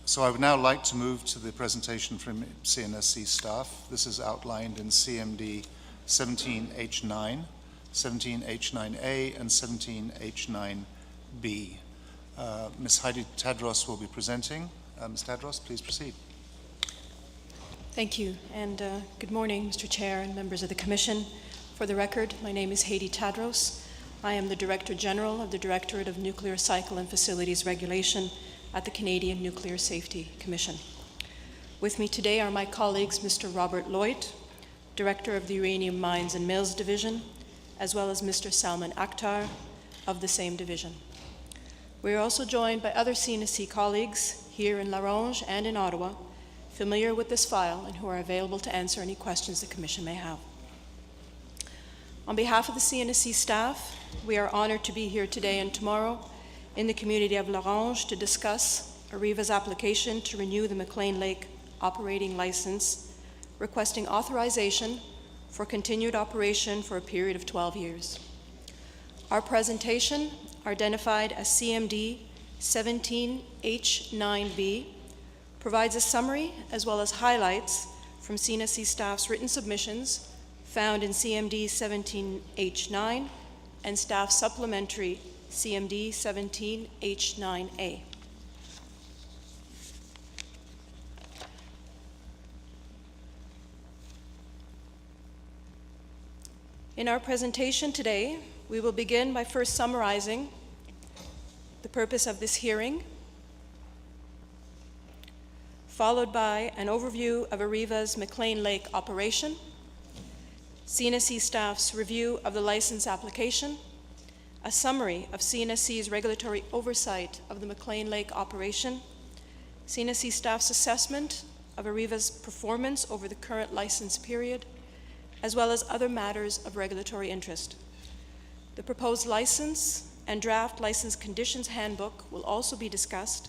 So I would now like to move to the presentation from CNSC staff. This is outlined in CMD 17H9, 17H9A, and 17H9B. Ms. Heidi Tadros will be presenting. Ms. Tadros, please proceed. Thank you, and good morning, Mr. Chair and members of the Commission. For the record, my name is Heidi Tadros. I am the Director General of the Directorate of Nuclear Cycle and Facilities Regulation at the Canadian Nuclear Safety Commission. With me today are my colleagues, Mr. Robert Lloyd, Director of the Uranium Mines and Mills Division, as well as Mr. Salman Akhtar of the same division. We are also joined by other CNSC colleagues here in La Ronge and in Ottawa, familiar with this file and who are available to answer any questions the Commission may have. On behalf of the CNSC staff, we are honored to be here today and tomorrow in the community of La Ronge to discuss AREVA's application to renew the McClean Lake operating license, requesting authorization for continued operation for a period of 12 years. Our presentation, identified as CMD 17H9B, provides a summary as well as highlights from CNSC staff's written submissions found in CMD 17H9 and staff supplementary CMD 17H9A. In our presentation today, we will begin by first summarizing the purpose of this hearing, followed by an overview of AREVA's McClean Lake Operation, CNSC staff's review of the license application, a summary of CNSC's regulatory oversight of the McClean Lake Operation, CNSC staff's assessment of AREVA's performance over the current license period, as well as other matters of regulatory interest. The proposed license and draft license conditions handbook will also be discussed,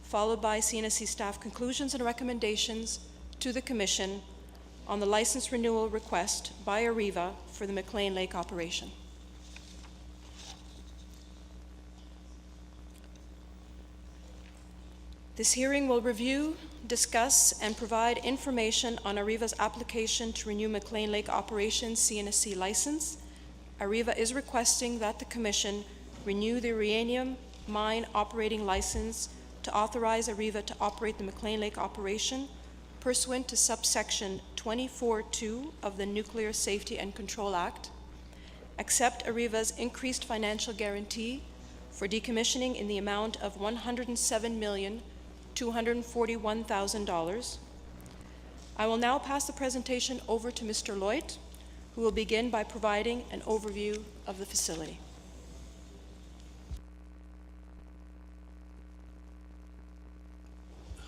followed by CNSC staff conclusions and recommendations to the Commission on the license renewal request by AREVA for the McClean Lake operation. This hearing will review, discuss, and provide information on AREVA's application to renew McClean Lake Operations CNSC license. AREVA is requesting that the Commission renew the uranium mine operating license to authorize AREVA to operate the McClean Lake operation pursuant to subsection 24(2) of the Nuclear Safety and Control Act, accept AREVA's increased financial guarantee for decommissioning in the amount of $107,241,000. I will now pass the presentation over to Mr. Lloyd, who will begin by providing an overview of the facility.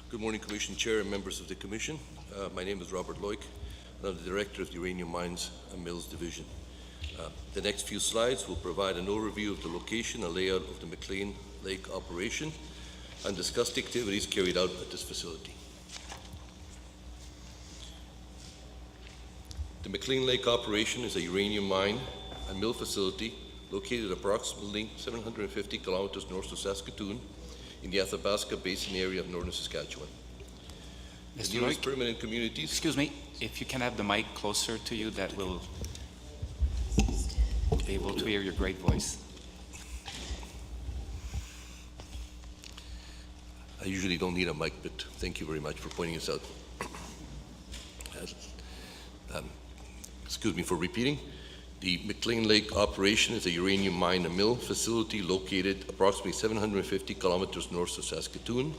Good morning, Commission Chair and members of the Commission. My name is Robert Loic, and I'm the Director of the Uranium Mines and Mills Division. The next few slides will provide an overview of the location and layout of the McClean Lake operation and discuss the activities carried out at this facility. The McClean Lake operation is a uranium mine and mill facility located approximately 750 kilometers north of Saskatoon in the Athabasca Basin area of northern Saskatchewan. The nearest permanent communities... Excuse me, if you can have the mic closer to you, that will be able to hear your great voice. I usually don't need a mic, but thank you very much for pointing this out. Excuse me for repeating. The McClean Lake operation is a uranium mine and mill facility located approximately 750 kilometers north of Saskatoon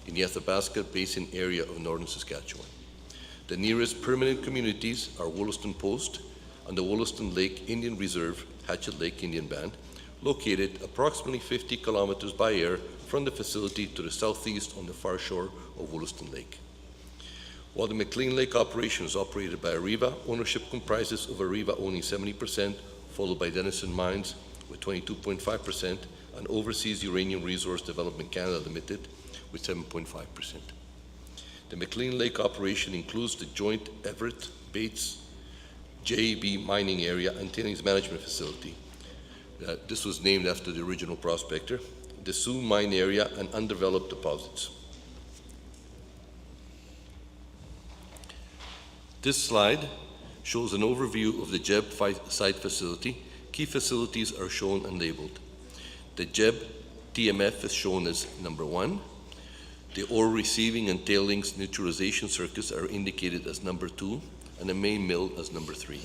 in the Athabasca Basin area of northern Saskatchewan. The nearest permanent communities are Wollaston Post and the Wollaston Lake Indian Reserve, Hatchet Lake Indian Band, located approximately 50 kilometers by air from the facility to the southeast on the far shore of Wollaston Lake. While the McClean Lake operation is operated by AREVA, ownership comprises of AREVA owning 70%, followed by Denison Mines with 22.5%, and Overseas Uranium Resource Development Canada Limited with 7.5%. The McClean Lake operation includes the joint Everett, Bates, JAB mining area and tailings management facility. This was named after the original prospector, the Sioux mine area and undeveloped deposits. This slide shows an overview of the JEB site facility. Key facilities are shown and labeled. The JEB TMF is shown as number 1. The ore receiving and tailings neutralization circuits are indicated as number 2, and the main mill as number 3.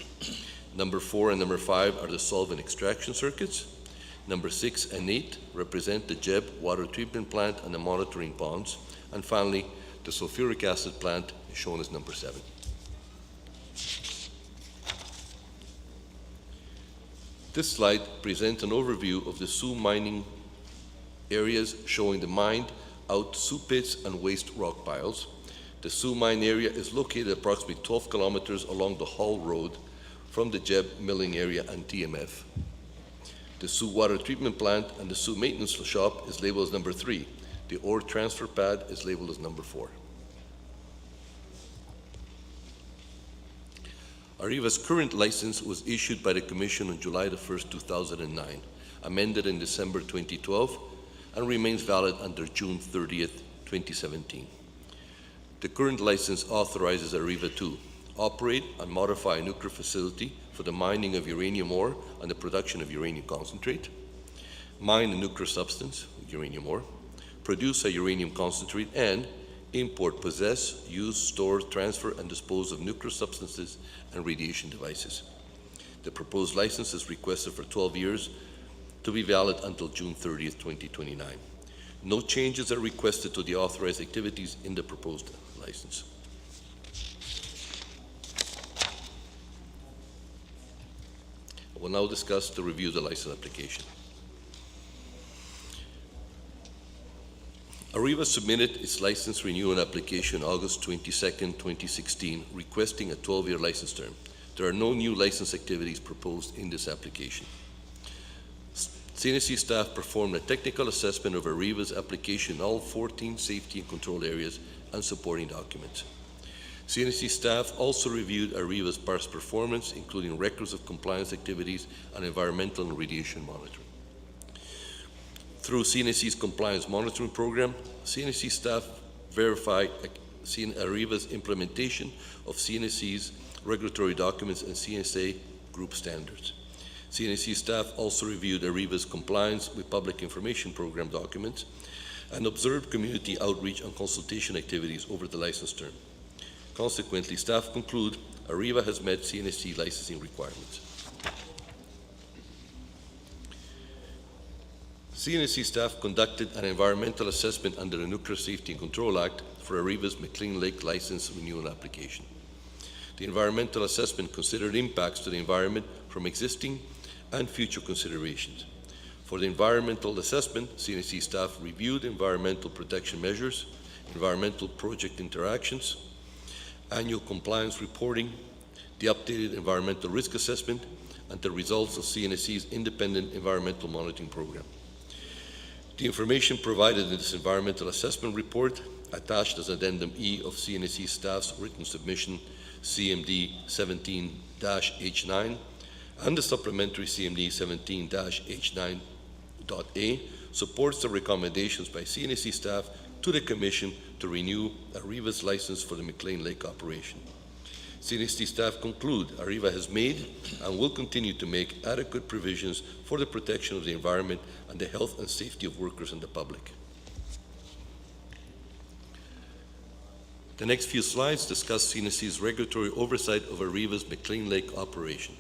Number 4 and number 5 are the solvent extraction circuits. Number 6 and 8 represent the JEB water treatment plant and the monitoring ponds. And finally, the sulfuric acid plant is shown as number 7. This slide presents an overview of the Sioux mining areas, showing the mined out Sioux pits and waste rock piles. The Sioux mine area is located approximately 12 kilometers along the Hull Road from the JEB milling area and TMF. The Sioux water treatment plant and the Sioux maintenance shop is labeled as number 3. The ore transfer pad is labeled as number 4. AREVA's current license was issued by the Commission on July 1st, 2009, amended in December 2012, and remains valid until June 30th, 2017. The current license authorizes AREVA to operate and modify a nuclear facility for the mining of uranium ore and the production of uranium concentrate, mine a nuclear substance, uranium ore, produce a uranium concentrate, and import, possess, use, store, transfer, and dispose of nuclear substances and radiation devices. The proposed license is requested for 12 years to be valid until June 30th, 2029. No changes are requested to the authorized activities in the proposed license. I will now discuss the review of the license application. AREVA submitted its license renewal application August 22nd, 2016, requesting a 12-year license term. There are no new license activities proposed in this application. CNSC staff performed a technical assessment of AREVA's application in all 14 safety and control areas and supporting documents. CNSC staff also reviewed AREVA's past performance, including records of compliance activities and environmental and radiation monitoring. Through CNSC's compliance monitoring program, CNSC staff verified AREVA's implementation of CNSC's regulatory documents and CNSA group standards. CNSC staff also reviewed AREVA's compliance with public information program documents and observed community outreach and consultation activities over the license term. Consequently, staff conclude AREVA has met CNSC licensing requirements. CNSC staff conducted an environmental assessment under the Nuclear Safety and Control Act for AREVA's McClean Lake license renewal application. The environmental assessment considered impacts to the environment from existing and future considerations. For the environmental assessment, CNSC staff reviewed environmental protection measures, environmental project interactions, annual compliance reporting, the updated environmental risk assessment, and the results of CNSC's independent environmental monitoring program. The information provided in this environmental assessment report, attached as Addendum E of CNSC staff's written submission, CMD 17-H9, and the supplementary CMD 17-H9.A, supports the recommendations by CNSC staff to the Commission to renew AREVA's license for the McClean Lake Operation. CNSC staff conclude AREVA has made and will continue to make adequate provisions for the protection of the environment and the health and safety of workers and the public. The next few slides discuss CNSC's regulatory oversight of AREVA's McClean Lake Operation.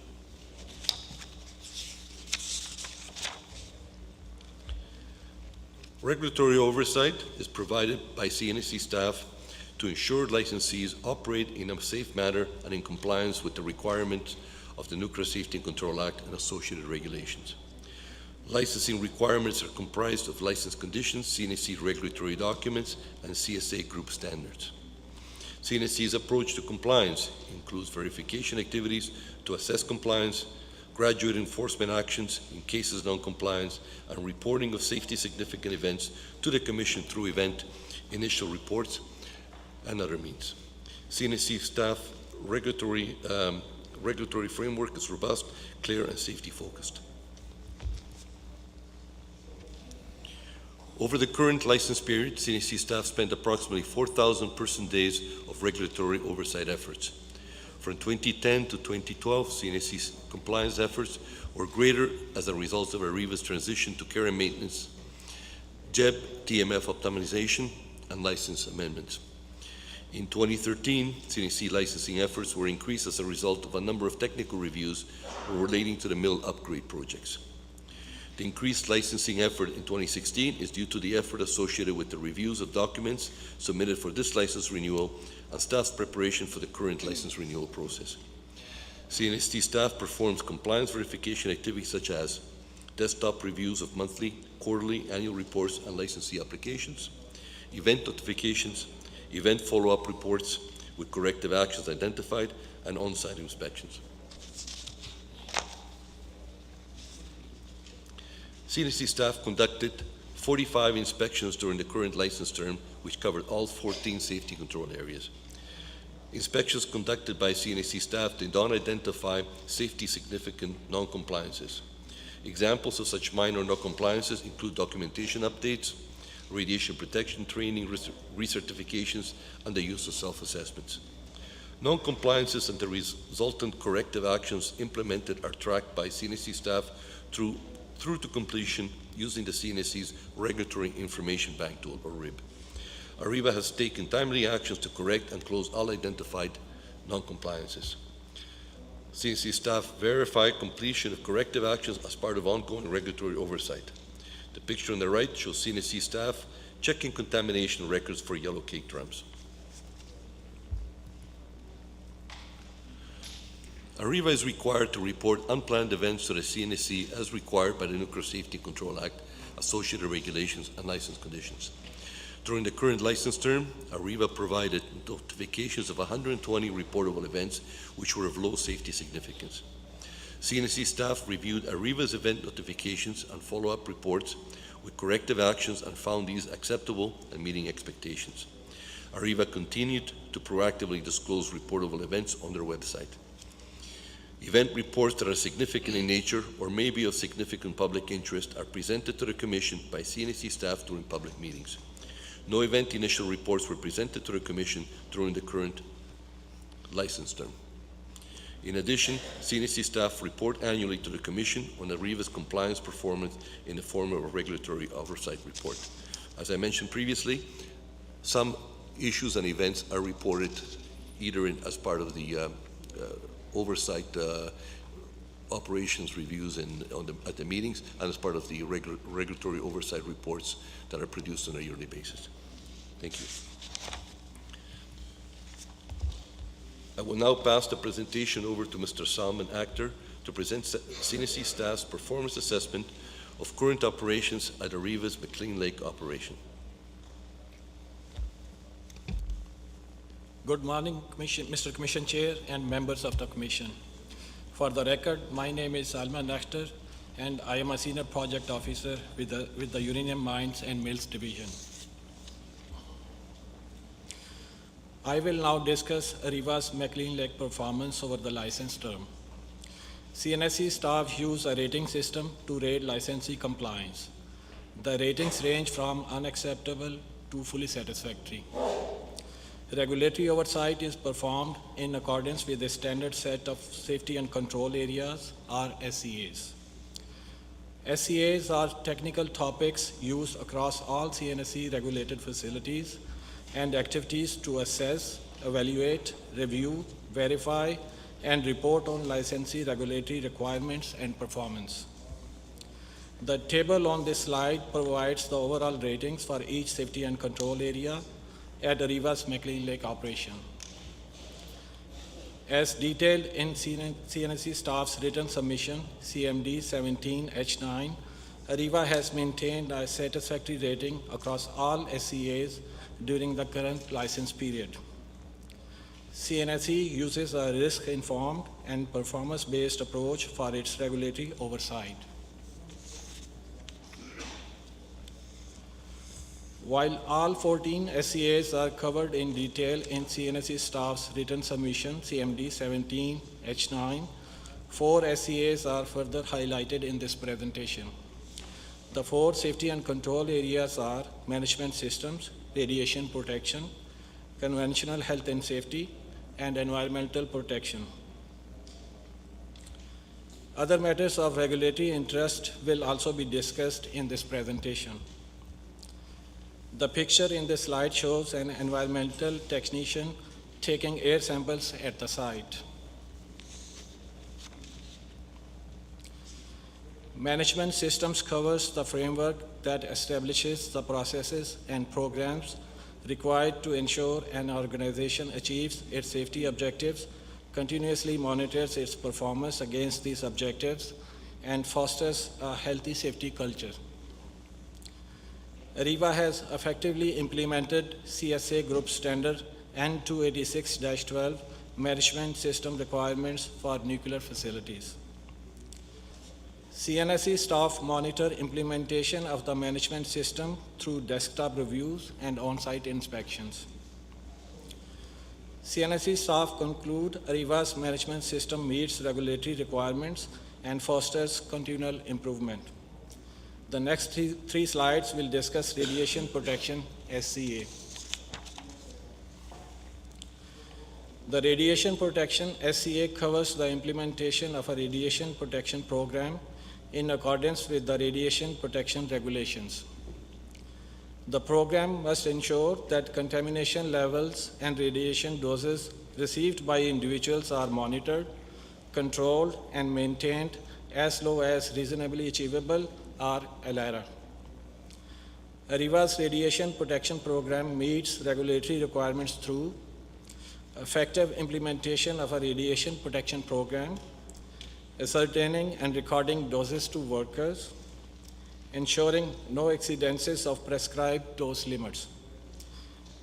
Regulatory oversight is provided by CNSC staff to ensure licensees operate in a safe manner and in compliance with the requirements of the Nuclear Safety and Control Act and associated regulations. Licensing requirements are comprised of license conditions, CNSC regulatory documents, and CSA group standards. CNSC's approach to compliance includes verification activities to assess compliance, graduate enforcement actions in cases of non-compliance, and reporting of safety significant events to the Commission through event initial reports and other means. CNSC staff regulatory framework is robust, clear, and safety focused. Over the current license period, CNSC staff spent approximately 4,000 person days of regulatory oversight efforts. From 2010 to 2012, CNSC's compliance efforts were greater as a result of AREVA's transition to care and maintenance, JEB, TMF optimization, and license amendments. In 2013, CNSC licensing efforts were increased as a result of a number of technical reviews relating to the mill upgrade projects. The increased licensing effort in 2016 is due to the effort associated with the reviews of documents submitted for this license renewal and staff's preparation for the current license renewal process. CNSC staff performs compliance verification activities such as desktop reviews of monthly, quarterly, annual reports and licensee applications, event notifications, event follow-up reports with corrective actions identified, and on-site inspections. CNSC staff conducted 45 inspections during the current license term, which covered all 14 safety control areas. Inspections conducted by CNSC staff did not identify safety significant non-compliances. Examples of such minor non-compliances include documentation updates, radiation protection training, recertifications, and the use of self-assessments. Non-compliances and the resultant corrective actions implemented are tracked by CNSC staff through to completion using the CNSC's Regulatory Information Bank tool, or RIB. AREVA has taken timely actions to correct and close all identified non-compliances. CNSC staff verify completion of corrective actions as part of ongoing regulatory oversight. The picture on the right shows CNSC staff checking contamination records for yellow cake drums. AREVA is required to report unplanned events to the CNSC as required by the Nuclear Safety Control Act, associated regulations, and license conditions. During the current license term, AREVA provided notifications of 120 reportable events which were of low safety significance. CNSC staff reviewed AREVA's event notifications and follow-up reports with corrective actions and found these acceptable and meeting expectations. AREVA continued to proactively disclose reportable events on their website. Event reports that are significant in nature or may be of significant public interest are presented to the Commission by CNSC staff during public meetings. No event initial reports were presented to the Commission during the current license term. In addition, CNSC staff report annually to the Commission on AREVA's compliance performance in the form of a regulatory oversight report. As I mentioned previously, some issues and events are reported either as part of the oversight operations reviews at the meetings and as part of the regulatory oversight reports that are produced on a yearly basis. Thank you. I will now pass the presentation over to Mr. Salman Akhtar to present CNSC staff's performance assessment of current operations at AREVA's McClean Lake Operation. Good morning, Mr. Commission Chair and members of the Commission. For the record, my name is Salman Akhtar, and I am a Senior Project Officer with the Uranium Mines and Mills Division. I will now discuss AREVA's McClean Lake performance over the license term. CNSC staff use a rating system to rate licensee compliance. The ratings range from unacceptable to fully satisfactory. Regulatory oversight is performed in accordance with a standard set of safety and control areas, or SCAs. SCAs are technical topics used across all CNSC regulated facilities and activities to assess, evaluate, review, verify, and report on licensee regulatory requirements and performance. The table on this slide provides the overall ratings for each safety and control area at AREVA's McClean Lake Operation. As detailed in CNSC staff's written submission, CMD 17H9, AREVA has maintained a satisfactory rating across all SCAs during the current license period. CNSC uses a risk-informed and performance-based approach for its regulatory oversight. While all 14 SCAs are covered in detail in CNSC staff's written submission, CMD 17H9, 4 SCAs are further highlighted in this presentation. The 4 safety and control areas are management systems, radiation protection, conventional health and safety, and environmental protection. Other matters of regulatory interest will also be discussed in this presentation. The picture in this slide shows an environmental technician taking air samples at the site. Management systems covers the framework that establishes the processes and programs required to ensure an organization achieves its safety objectives, continuously monitors its performance against these objectives, and fosters a healthy safety culture. AREVA has effectively implemented CSA Group Standard N286-12 management system requirements for nuclear facilities. CNSC staff monitor implementation of the management system through desktop reviews and on-site inspections. CNSC staff conclude AREVA's management system meets regulatory requirements and fosters continual improvement. The next three slides will discuss radiation protection SCA. The radiation protection SCA covers the implementation of a radiation protection program in accordance with the radiation protection regulations. The program must ensure that contamination levels and radiation doses received by individuals are monitored, controlled, and maintained as low as reasonably achievable or AREVA. AREVA's radiation protection program meets regulatory requirements through effective implementation of a radiation protection program, ascertaining and recording doses to workers, ensuring no exceedances of prescribed dose limits.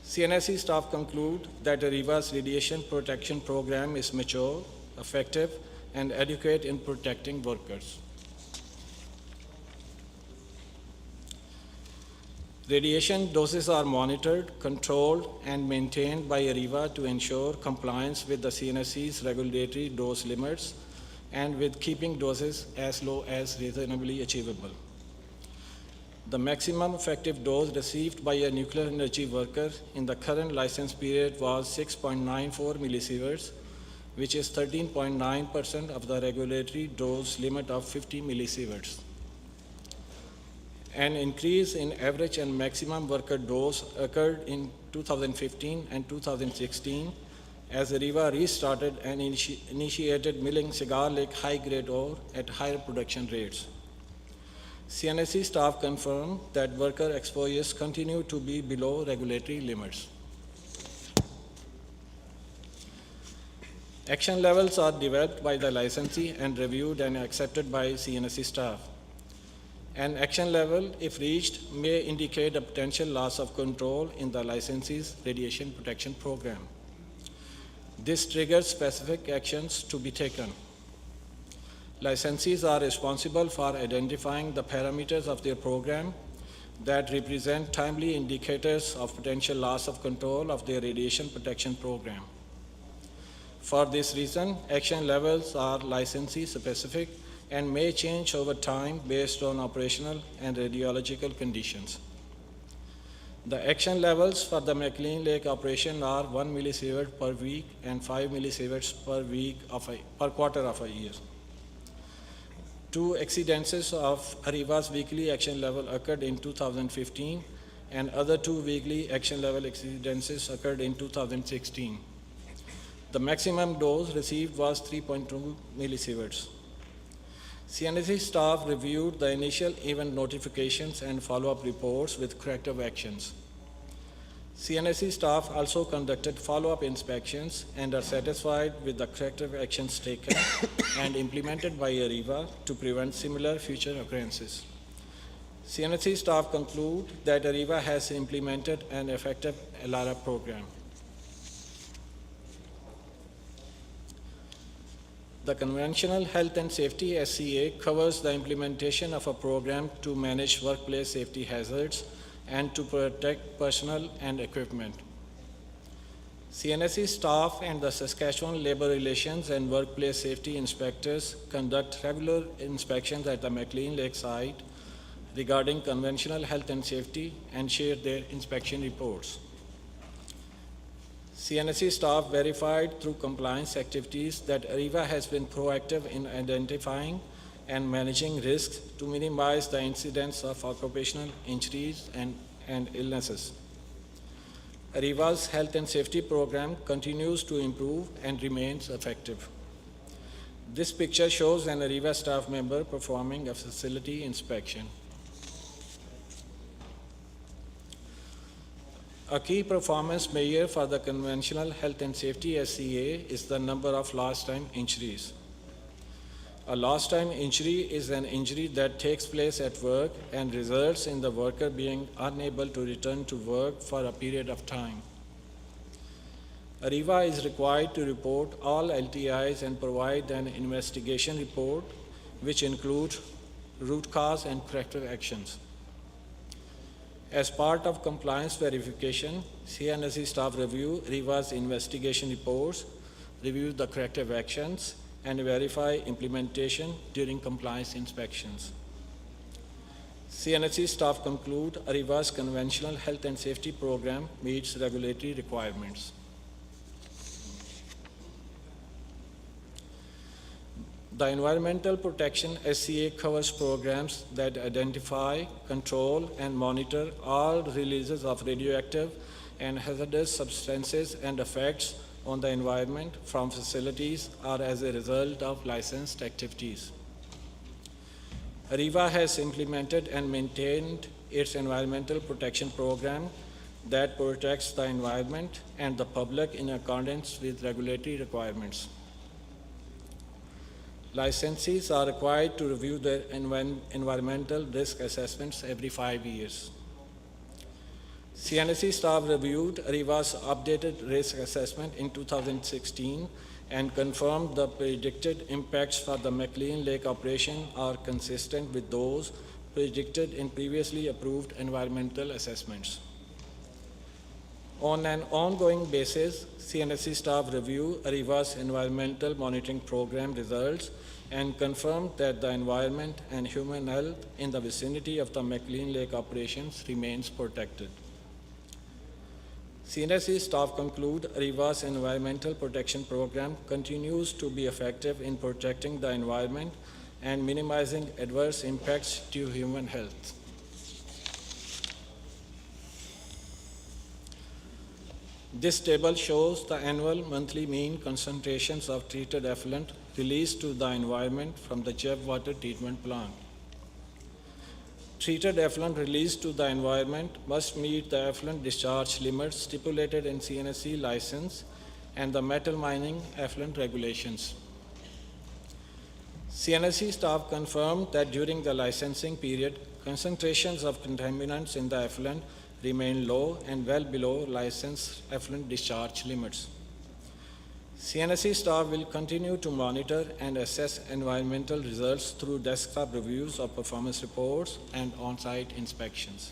CNSC staff conclude that AREVA's radiation protection program is mature, effective, and adequate in protecting workers. Radiation doses are monitored, controlled, and maintained by AREVA to ensure compliance with the CNSC's regulatory dose limits and with keeping doses as low as reasonably achievable. The maximum effective dose received by a nuclear energy worker in the current license period was 6.94 millisieverts, which is 13.9% of the regulatory dose limit of 50 millisieverts. An increase in average and maximum worker dose occurred in 2015 and 2016 as AREVA restarted and initiated milling Cigar Lake high-grade ore at higher production rates. CNSC staff confirmed that worker exposures continue to be below regulatory limits. Action levels are developed by the licensee and reviewed and accepted by CNSC staff. An action level, if reached, may indicate a potential loss of control in the licensee's radiation protection program. This triggers specific actions to be taken. Licensees are responsible for identifying the parameters of their program that represent timely indicators of potential loss of control of their radiation protection program. For this reason, action levels are licensee specific and may change over time based on operational and radiological conditions. The action levels for the McClean Lake Operation are 1 millisievert per week and 5 millisieverts per quarter of a year. 2 exceedances of AREVA's weekly action level occurred in 2015, and other 2 weekly action level exceedances occurred in 2016. The maximum dose received was 3.2 millisieverts. CNSC staff reviewed the initial event notifications and follow-up reports with corrective actions. CNSC staff also conducted follow-up inspections and are satisfied with the corrective actions taken and implemented by AREVA to prevent similar future occurrences. CNSC staff conclude that AREVA has implemented an effective AREVA program. The Conventional Health and Safety SCA covers the implementation of a program to manage workplace safety hazards and to protect personnel and equipment. CNSC staff and the Saskatchewan Labor Relations and Workplace Safety Inspectors conduct regular inspections at the McClean Lake site regarding conventional health and safety and share their inspection reports. CNSC staff verified through compliance activities that AREVA has been proactive in identifying and managing risks to minimize the incidence of occupational injuries and illnesses. AREVA's health and safety program continues to improve and remains effective. This picture shows an AREVA staff member performing a facility inspection. A key performance measure for the conventional health and safety SCA is the number of lost time injuries. A lost time injury is an injury that takes place at work and results in the worker being unable to return to work for a period of time. AREVA is required to report all LTIs and provide an investigation report, which includes root cause and corrective actions. As part of compliance verification, CNSC staff review AREVA's investigation reports, review the corrective actions, and verify implementation during compliance inspections. CNSC staff conclude AREVA's conventional health and safety program meets regulatory requirements. The Environmental Protection SCA covers programs that identify, control, and monitor all releases of radioactive and hazardous substances and effects on the environment from facilities or as a result of licensed activities. AREVA has implemented and maintained its environmental protection program that protects the environment and the public in accordance with regulatory requirements. Licensees are required to review their environmental risk assessments every 5 years. CNSC staff reviewed AREVA's updated risk assessment in 2016 and confirmed the predicted impacts for the McClean Lake Operation are consistent with those predicted in previously approved environmental assessments. On an ongoing basis, CNSC staff review AREVA's environmental monitoring program results and confirmed that the environment and human health in the vicinity of the McClean Lake operations remains protected. CNSC staff conclude AREVA's environmental protection program continues to be effective in protecting the environment and minimizing adverse impacts to human health. This table shows the annual monthly mean concentrations of treated effluent released to the environment from the Jeff water treatment plant. Treated effluent released to the environment must meet the effluent discharge limits stipulated in CNSC license and the metal mining effluent regulations. CNSC staff confirmed that during the licensing period, concentrations of contaminants in the effluent remain low and well below licensed effluent discharge limits. CNSC staff will continue to monitor and assess environmental results through desktop reviews of performance reports and on-site inspections.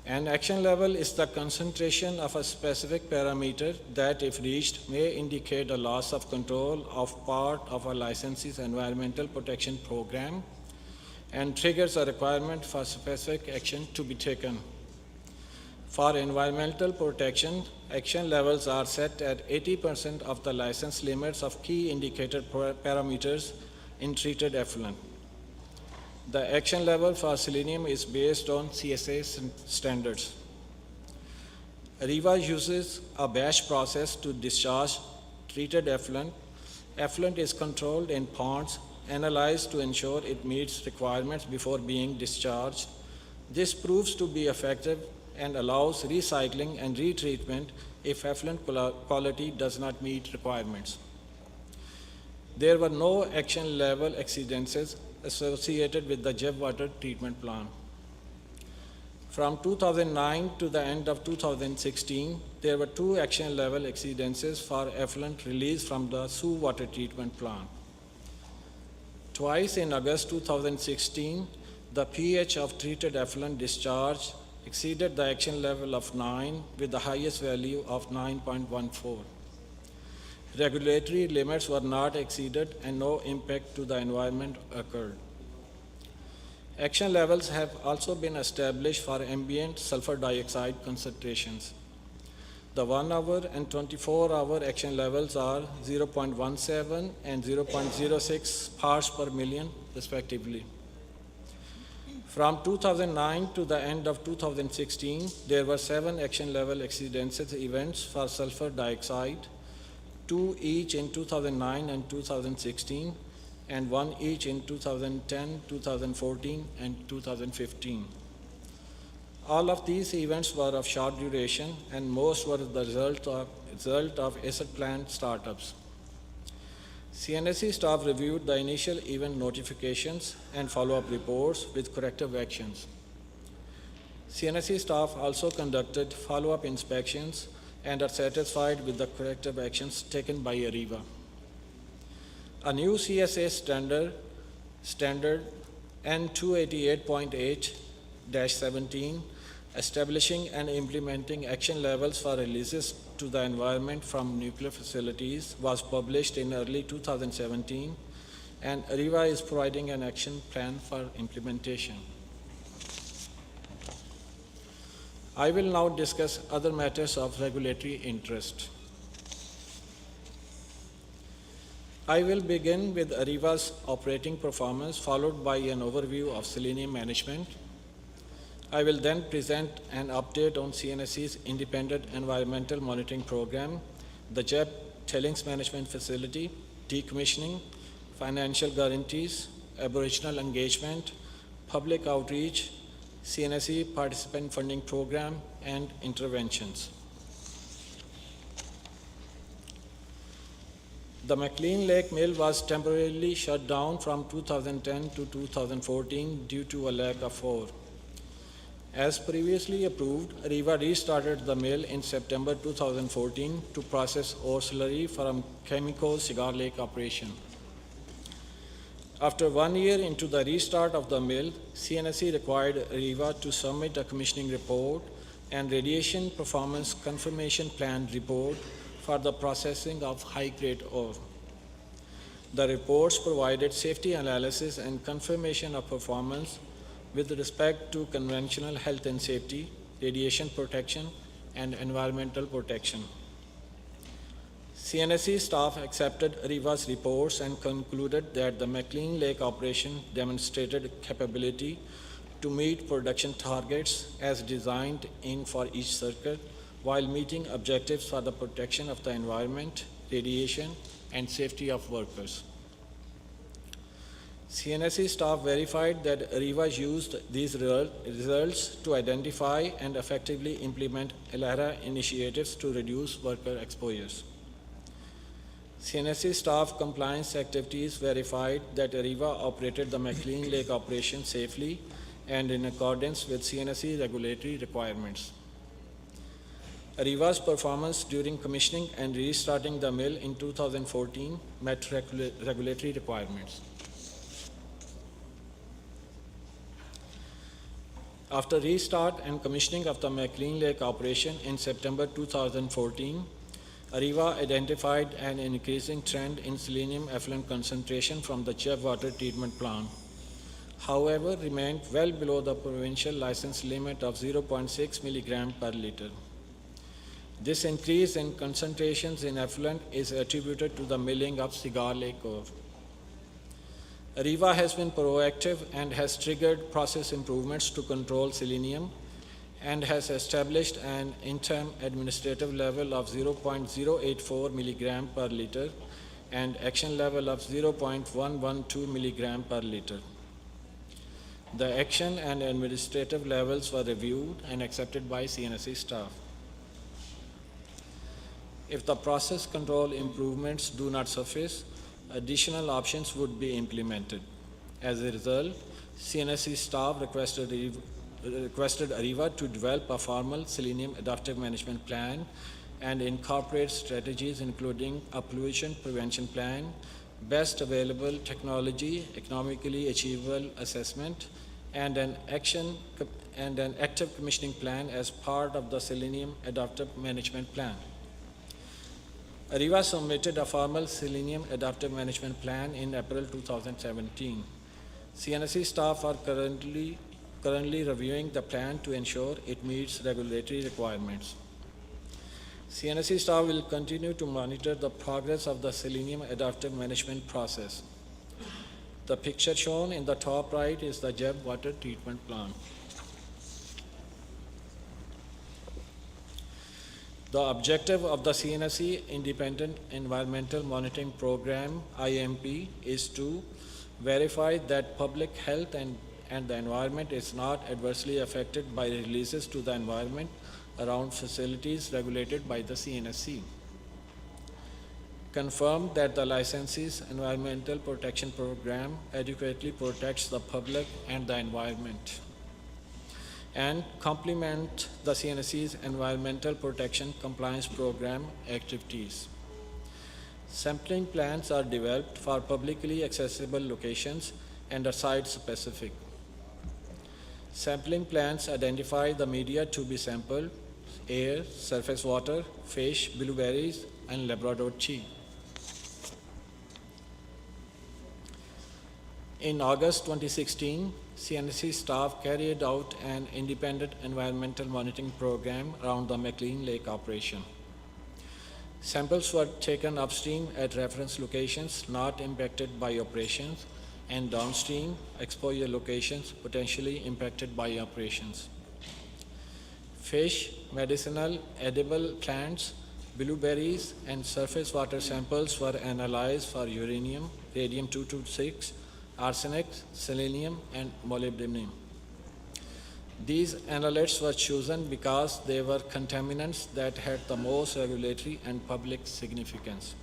An action level is the concentration of a specific parameter that, if reached, may indicate a loss of control of part of a licensee's environmental protection program and triggers a requirement for specific action to be taken. For environmental protection, action levels are set at 80% of the license limits of key indicator parameters in treated effluent. The action level for selenium is based on CSA standards. AREVA uses a batch process to discharge treated effluent. Effluent is controlled in ponds, analyzed to ensure it meets requirements before being discharged. This proves to be effective and allows recycling and retreatment if effluent quality does not meet requirements. There were no action level exceedances associated with the Jeff water treatment plant. From 2009 to the end of 2016, there were 2 action level exceedances for effluent released from the Sioux water treatment plant. Twice in August 2016, the pH of treated effluent discharge exceeded the action level of 9 with the highest value of 9.14. Regulatory limits were not exceeded and no impact to the environment occurred. Action levels have also been established for ambient sulfur dioxide concentrations. The 1 hour and 24-hour action levels are 0.17 and 0.06 parts per million, respectively. From 2009 to the end of 2016, there were 7 action level exceedances events for sulfur dioxide, 2 each in 2009 and 2016, and 1 each in 2010, 2014, and 2015. All of these events were of short duration, and most were the result of asset plant startups. CNSC staff reviewed the initial event notifications and follow-up reports with corrective actions. CNSC staff also conducted follow-up inspections and are satisfied with the corrective actions taken by AREVA. A new CSA standard N288.8-17 establishing and implementing action levels for releases to the environment from nuclear facilities was published in early 2017, and AREVA is providing an action plan for implementation. I will now discuss other matters of regulatory interest. I will begin with AREVA's operating performance, followed by an overview of Selenium Management. I will then present an update on CNSC's Independent Environmental Monitoring Program, the JEP Tailings Management Facility, decommissioning, financial guarantees, Aboriginal engagement, public outreach, CNSC Participant Funding Program, and interventions. The McClean Lake Mill was temporarily shut down from 2010 to 2014 due to a lack of ore. As previously approved, AREVA restarted the mill in September 2014 to process ore slurry from Chemico's Cigar Lake operation. After 1 year into the restart of the mill, CNSC required AREVA to submit a commissioning report and radiation performance confirmation plan report for the processing of high-grade ore. The reports provided safety analysis and confirmation of performance with respect to conventional health and safety, radiation protection, and environmental protection. CNSC staff accepted AREVA's reports and concluded that the McClean Lake Operation demonstrated capability to meet production targets as designed in for each circuit, while meeting objectives for the protection of the environment, radiation, and safety of workers. CNSC staff verified that AREVA used these results to identify and effectively implement AREVA initiatives to reduce worker exposures. CNSC staff compliance activities verified that AREVA operated the McClean Lake operation safely and in accordance with CNSC regulatory requirements. AREVA's performance during commissioning and restarting the mill in 2014 met regulatory requirements. After restart and commissioning of the McClean Lake operation in September 2014, AREVA identified an increasing trend in selenium effluent concentration from the JEP water treatment plant. However, remained well below the provincial license limit of 0.6 milligram per liter. This increase in concentrations in effluent is attributed to the milling of Cigar Lake ore. AREVA has been proactive and has triggered process improvements to control selenium and has established an interim administrative level of 0.084 milligram per liter and action level of 0.112 milligram per liter. The action and administrative levels were reviewed and accepted by CNSC staff. If the process control improvements do not suffice, additional options would be implemented. As a result, CNSC staff requested AREVA to develop a formal selenium adaptive management plan and incorporate strategies including a pollution prevention plan, best available technology, economically achievable assessment, and an active commissioning plan as part of the selenium adaptive management plan. AREVA submitted a formal Selenium Adaptive Management Plan in April 2017. CNSC staff are currently reviewing the plan to ensure it meets regulatory requirements. CNSC staff will continue to monitor the progress of the Selenium adaptive management process. The picture shown in the top right is the JEB water treatment plant. The objective of the CNSC Independent Environmental Monitoring Program, IMP, is to verify that public health and the environment is not adversely affected by releases to the environment around facilities regulated by the CNSC. Confirm that the licensee's environmental protection program adequately protects the public and the environment, and complement the CNSC's environmental protection compliance program activities. Sampling plans are developed for publicly accessible locations and are site-specific. Sampling plans identify the media to be sampled: air, surface water, fish, blueberries, and Labrador tea. In August 2016, CNSC staff carried out an independent environmental monitoring program around the McClean Lake Operation. Samples were taken upstream at reference locations not impacted by operations and downstream exposure locations potentially impacted by operations. Fish, medicinal, edible plants, blueberries, and surface water samples were analyzed for uranium, radium-226, arsenic, selenium, and molybdenum. These analytes were chosen because they were contaminants that had the most regulatory and public significance.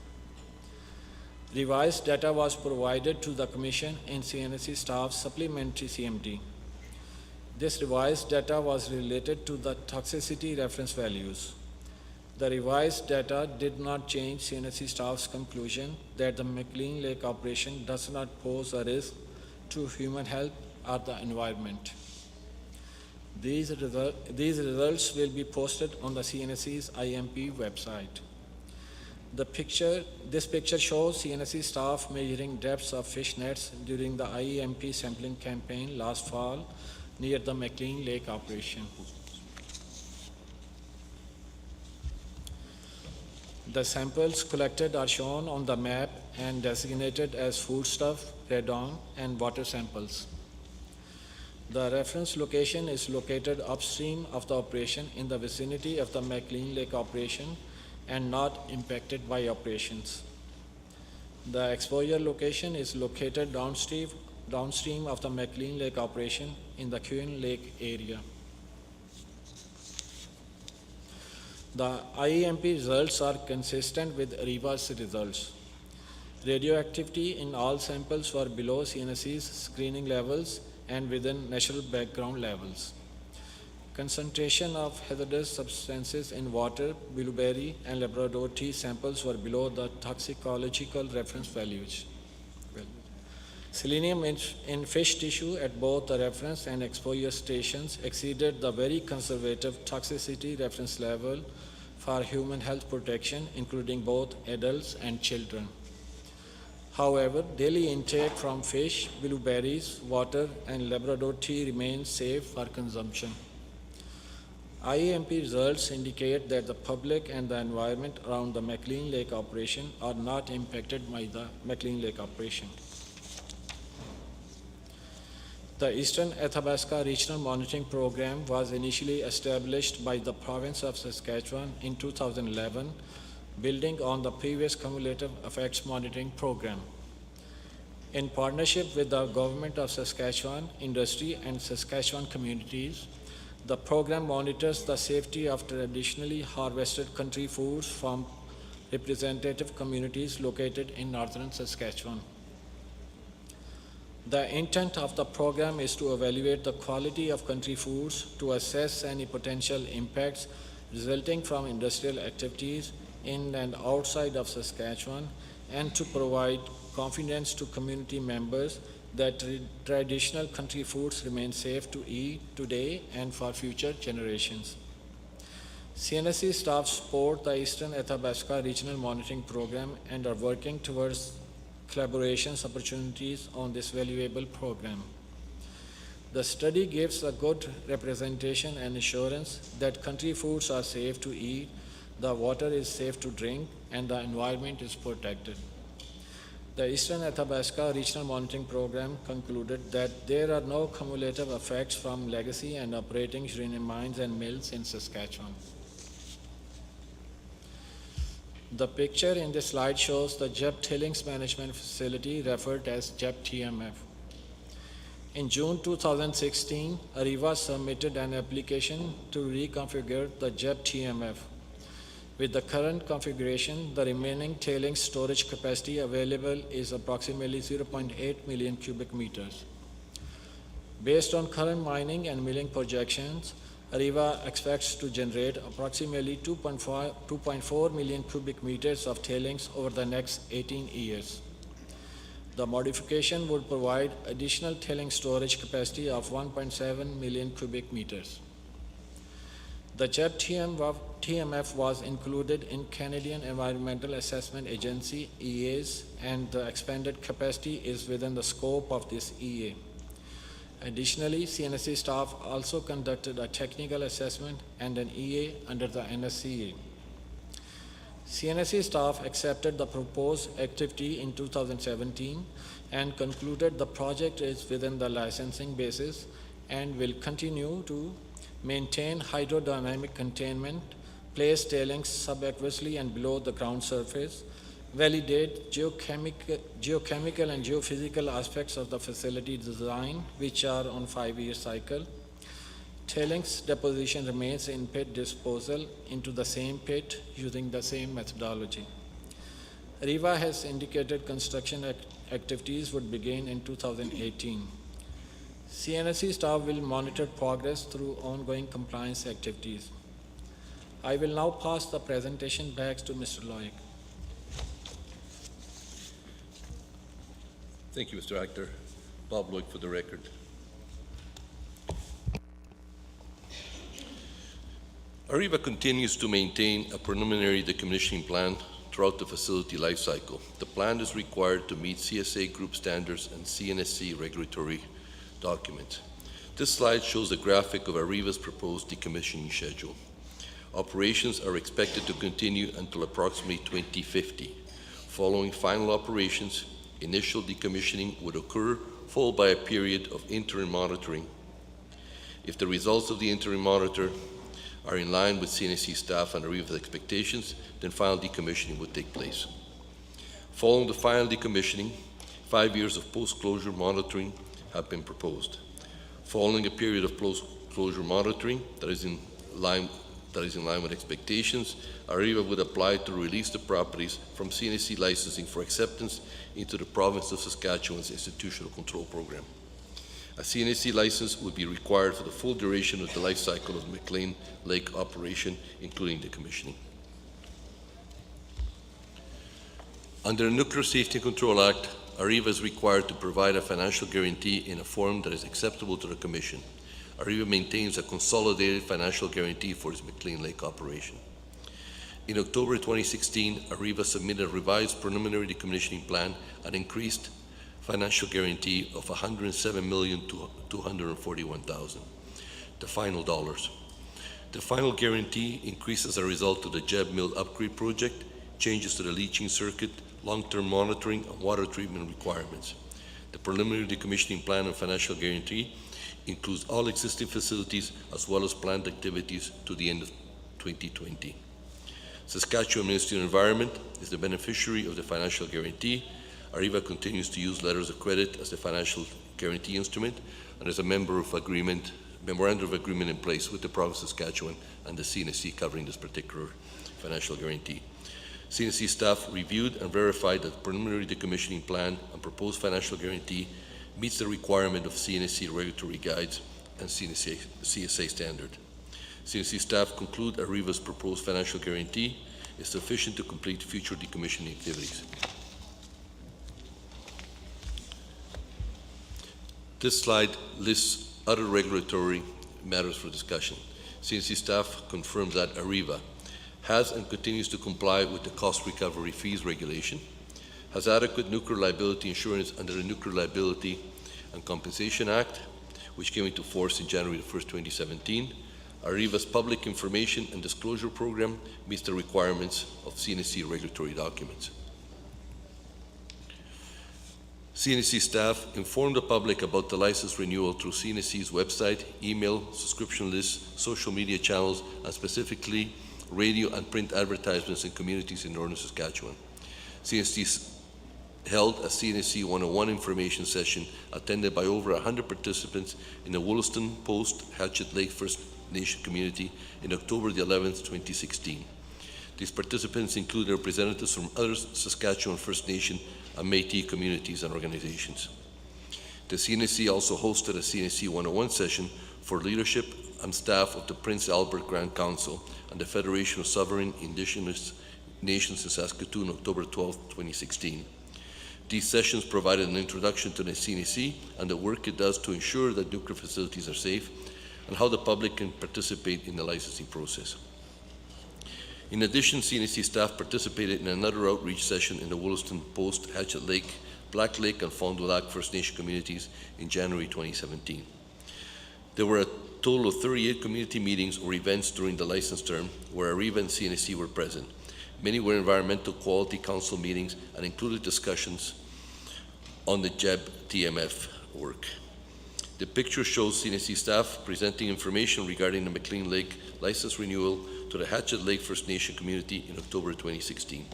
Revised data was provided to the Commission in CNSC staff's supplementary CMD. This revised data was related to the toxicity reference values. The revised data did not change CNSC staff's conclusion that the McClean Lake Operation does not pose a risk to human health or the environment. These results will be posted on the CNSC's IMP website. This picture shows CNSC staff measuring depths of fish nets during the IMP sampling campaign last fall near the McClean Lake Operation. The samples collected are shown on the map and designated as foodstuff, radon, and water samples. The reference location is located upstream of the operation in the vicinity of the McClean Lake Operation and not impacted by operations. The exposure location is located downstream of the McClean Lake Operation in the McClean Lake area. The IEMP results are consistent with AREVA's results. Radioactivity in all samples were below CNSC's screening levels and within national background levels. Concentration of hazardous substances in water, blueberry, and Labrador tea samples were below the toxicological reference values. Selenium in fish tissue at both the reference and exposure stations exceeded the very conservative toxicity reference level for human health protection, including both adults and children. However, daily intake from fish, blueberries, water, and Labrador tea remains safe for consumption. IEMP results indicate that the public and the environment around the McClean Lake Operation are not impacted by the McClean Lake Operation. The Eastern Athabasca Regional Monitoring Program was initially established by the province of Saskatchewan in 2011, building on the previous Cumulative Effects Monitoring Program. In partnership with the Government of Saskatchewan, industry, and Saskatchewan communities, the program monitors the safety of traditionally harvested country foods from representative communities located in northern Saskatchewan. The intent of the program is to evaluate the quality of country foods, to assess any potential impacts resulting from industrial activities in and outside of Saskatchewan, and to provide confidence to community members that traditional country foods remain safe to eat today and for future generations. CNSC staff support the Eastern Athabasca Regional Monitoring Program and are working towards collaborations opportunities on this valuable program. The study gives a good representation and assurance that country foods are safe to eat, the water is safe to drink, and the environment is protected. The Eastern Athabasca Regional Monitoring Program concluded that there are no cumulative effects from legacy and operating uranium mines and mills in Saskatchewan. The picture in this slide shows the JEP Tailings Management Facility, referred as JEP TMF. In June 2016, AREVA submitted an application to reconfigure the JEP TMF. With the current configuration, the remaining tailings storage capacity available is approximately 0.8 million cubic meters. Based on current mining and milling projections, AREVA expects to generate approximately 2.4 million cubic meters of tailings over the next 18 years. The modification would provide additional tailings storage capacity of 1.7 million cubic meters. The JEP TMF was included in Canadian Environmental Assessment Agency EAs, and the expanded capacity is within the scope of this EA. Additionally, CNSC staff also conducted a technical assessment and an EA under the NSCA. CNSC staff accepted the proposed activity in 2017 and concluded the project is within the licensing basis and will continue to maintain hydrodynamic containment, place tailings subaquously and below the ground surface, validate geochemical and geophysical aspects of the facility design, which are on 5-year cycle. Tailings deposition remains in pit disposal into the same pit using the same methodology. AREVA has indicated construction activities would begin in 2018. CNSC staff will monitor progress through ongoing compliance activities. I will now pass the presentation back to Mr. Loic. Thank you, Mr. Actor. Bob Loic for the record. AREVA continues to maintain a preliminary decommissioning plan throughout the facility life cycle. The plan is required to meet CSA group standards and CNSC regulatory documents. This slide shows a graphic of AREVA's proposed decommissioning schedule. Operations are expected to continue until approximately 2050. Following final operations, initial decommissioning would occur, followed by a period of interim monitoring. If the results of the interim monitor are in line with CNSC staff and AREVA's expectations, then final decommissioning would take place. Following the final decommissioning, 5 years of post-closure monitoring have been proposed. Following a period of post-closure monitoring that is in line with expectations, AREVA would apply to release the properties from CNSC licensing for acceptance into the province of Saskatchewan's institutional control program. A CNSC license would be required for the full duration of the life cycle of the McClean Lake Operation, including decommissioning. Under the Nuclear Safety and Control Act, AREVA is required to provide a financial guarantee in a form that is acceptable to the Commission. AREVA maintains a consolidated financial guarantee for its McClean Lake operation. In October 2016, AREVA submitted a revised preliminary decommissioning plan and increased financial guarantee of $107,241,000, the final dollars. The final guarantee increased as a result of the JEB mill upgrade project, changes to the leaching circuit, long-term monitoring, and water treatment requirements. The preliminary decommissioning plan and financial guarantee includes all existing facilities as well as planned activities to the end of 2020. Saskatchewan Ministry of Environment is the beneficiary of the financial guarantee. AREVA continues to use letters of credit as the financial guarantee instrument and is a memorandum of agreement in place with the province of Saskatchewan and the CNSC covering this particular financial guarantee. CNSC staff reviewed and verified that the preliminary decommissioning plan and proposed financial guarantee meets the requirement of CNSC regulatory guides and CSA standard. CNSC staff conclude AREVA's proposed financial guarantee is sufficient to complete future decommissioning activities. This slide lists other regulatory matters for discussion. CNSC staff confirms that AREVA has and continues to comply with the cost recovery fees regulation, has adequate nuclear liability insurance under the Nuclear Liability and Compensation Act, which came into force in January 1st, 2017. AREVA's public information and disclosure program meets the requirements of CNSC regulatory documents. CNSC staff informed the public about the license renewal through CNSC's website, email, subscription lists, social media channels, and specifically radio and print advertisements in communities in northern Saskatchewan. CNSC held a CNSC 101 information session attended by over 100 participants in the Wollaston Post Hatchet Lake First Nation community in October the 11th, 2016. These participants include representatives from other Saskatchewan First Nation and Métis communities and organizations. The CNSC also hosted a CNSC 101 session for leadership and staff of the Prince Albert Grand Council and the Federation of Sovereign Indigenous Nations in Saskatoon, October 12, 2016. These sessions provided an introduction to the CNSC and the work it does to ensure that nuclear facilities are safe and how the public can participate in the licensing process. In addition, CNSC staff participated in another outreach session in the Wollaston Post, Hatchet Lake, Black Lake, and Fond du Lac First Nation communities in January 2017. There were a total of 38 community meetings or events during the license term where AREVA and CNSC were present. Many were Environmental Quality Council meetings and included discussions on the JEB TMF work. The picture shows CNSC staff presenting information regarding the McClean Lake license renewal to the Hatchet Lake First Nation community in October 2016.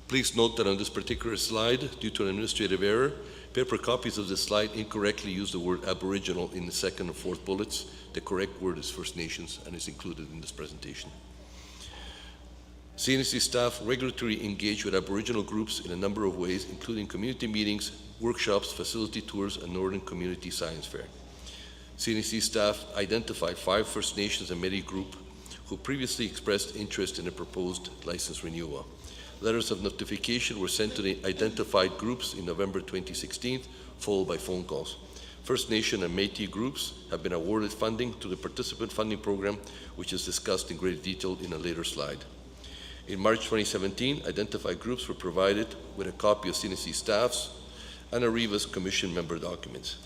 Please note that on this particular slide, due to an administrative error, paper copies of this slide incorrectly use the word Aboriginal in the second and fourth bullets. The correct word is First Nations and is included in this presentation. CNSC staff regularly engage with Aboriginal groups in a number of ways, including community meetings, workshops, facility tours, and Northern Community Science Fair. CNSC staff identified 5 First Nations and Métis groups who previously expressed interest in a proposed license renewal. Letters of notification were sent to the identified groups in November 2016, followed by phone calls. First Nation and Métis groups have been awarded funding to the Participant Funding Program, which is discussed in great detail in a later slide. In March 2017, identified groups were provided with a copy of CNSC staff's and AREVA's Commission member documents.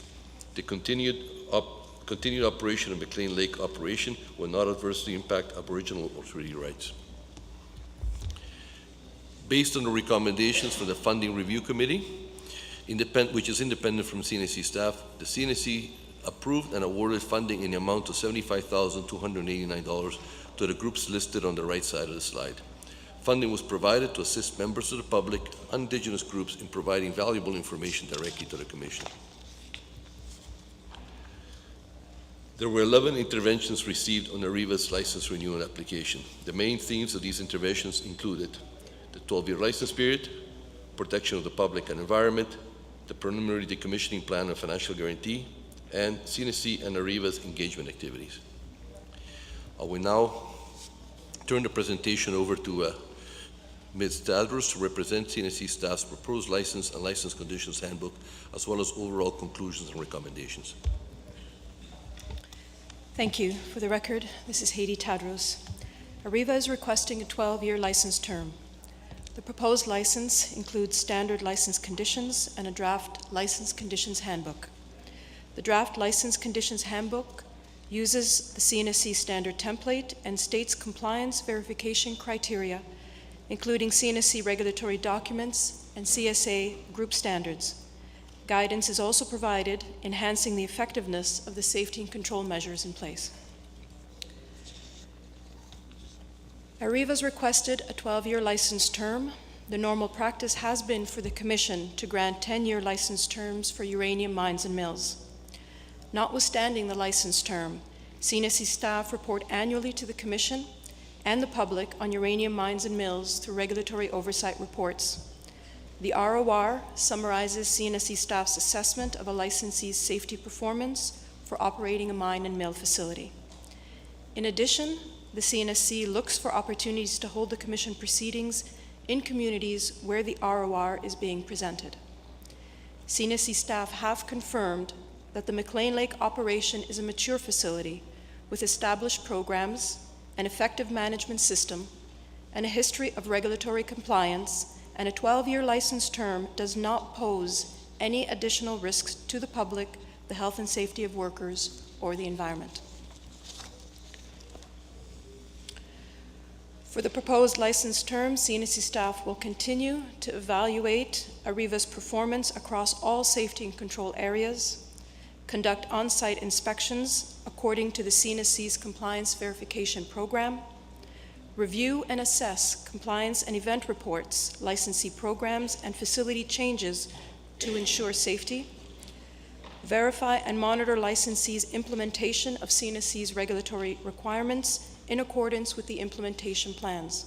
The continued operation of McClean Lake Operation will not adversely impact Aboriginal or treaty rights. Based on the recommendations from the Funding Review Committee, which is independent from CNSC staff, the CNSC approved and awarded funding in the amount of $75,289 to the groups listed on the right side of the slide. Funding was provided to assist members of the public and Indigenous groups in providing valuable information directly to the Commission. There were 11 interventions received on AREVA's license renewal application. The main themes of these interventions included the 12-year license period, protection of the public and environment, the preliminary decommissioning plan and financial guarantee, and CNSC and AREVA's engagement activities. I will now turn the presentation over to Ms. Tadros to represent CNSC staff's proposed license and license conditions handbook, as well as overall conclusions and recommendations. Thank you. For the record, this is Haiti Tadros. AREVA is requesting a 12-year license term. The proposed license includes standard license conditions and a draft license conditions handbook. The draft license conditions handbook uses the CNSC standard template and states compliance verification criteria, including CNSC regulatory documents and CSA group standards. Guidance is also provided, enhancing the effectiveness of the safety and control measures in place. AREVA's requested a 12-year license term. The normal practice has been for the Commission to grant 10-year license terms for uranium mines and mills. Notwithstanding the license term, CNSC staff report annually to the Commission and the public on uranium mines and mills through regulatory oversight reports. The ROR summarizes CNSC staff's assessment of a licensee's safety performance for operating a mine and mill facility. In addition, the CNSC looks for opportunities to hold the Commission proceedings in communities where the ROR is being presented. CNSC staff have confirmed that the McClean Lake Operation is a mature facility with established programs an effective management system, and a history of regulatory compliance, and a 12-year license term does not pose any additional risks to the public, the health and safety of workers, or the environment. For the proposed license term, CNSC staff will continue to evaluate AREVA's performance across all safety and control areas, conduct on-site inspections according to the CNSC's compliance verification program, review and assess compliance and event reports, licensee programs, and facility changes to ensure safety, verify and monitor licensees' implementation of CNSC's regulatory requirements in accordance with the implementation plans.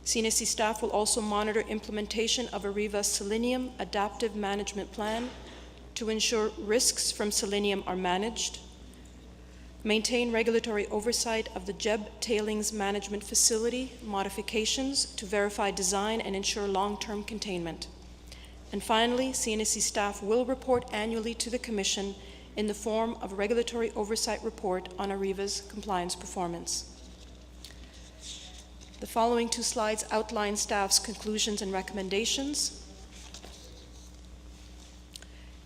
CNSC staff will also monitor implementation of AREVA's Selenium Adaptive Management Plan to ensure risks from selenium are managed, maintain regulatory oversight of the JEB Tailings Management Facility modifications to verify design and ensure long-term containment. And finally, CNSC staff will report annually to the Commission in the form of a regulatory oversight report on AREVA's compliance performance. The following 2 slides outline staff's conclusions and recommendations.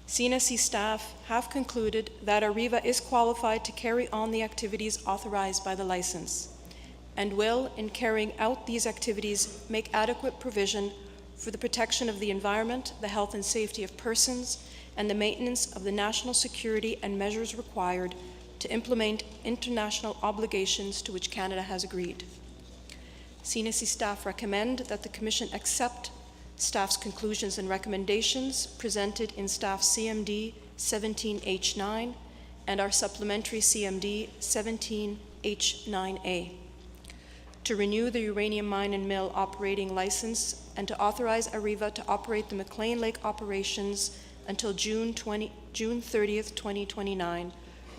CNSC staff have concluded that AREVA is qualified to carry on the activities authorized by the license and will, in carrying out these activities, make adequate provision for the protection of the environment, the health and safety of persons, and the maintenance of the national security and measures required to implement international obligations to which Canada has agreed. CNSC staff recommend that the Commission accept staff's conclusions and recommendations presented in staff CMD 17H9 and our supplementary CMD 17H9A, to renew the uranium mine and mill operating license and to authorize AREVA to operate the McClean Lake operations until June 30th, 2029,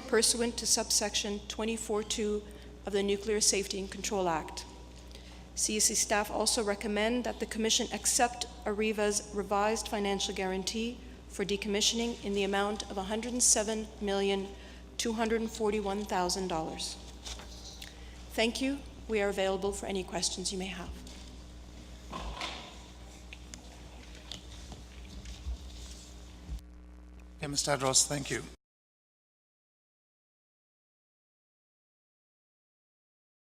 pursuant to subsection 24.2 of the Nuclear Safety and Control Act. CNSC staff also recommend that the Commission accept AREVA's revised financial guarantee for decommissioning in the amount of $107,241,000. Thank you. We are available for any questions you may have. Okay, Ms. Tadros, thank you.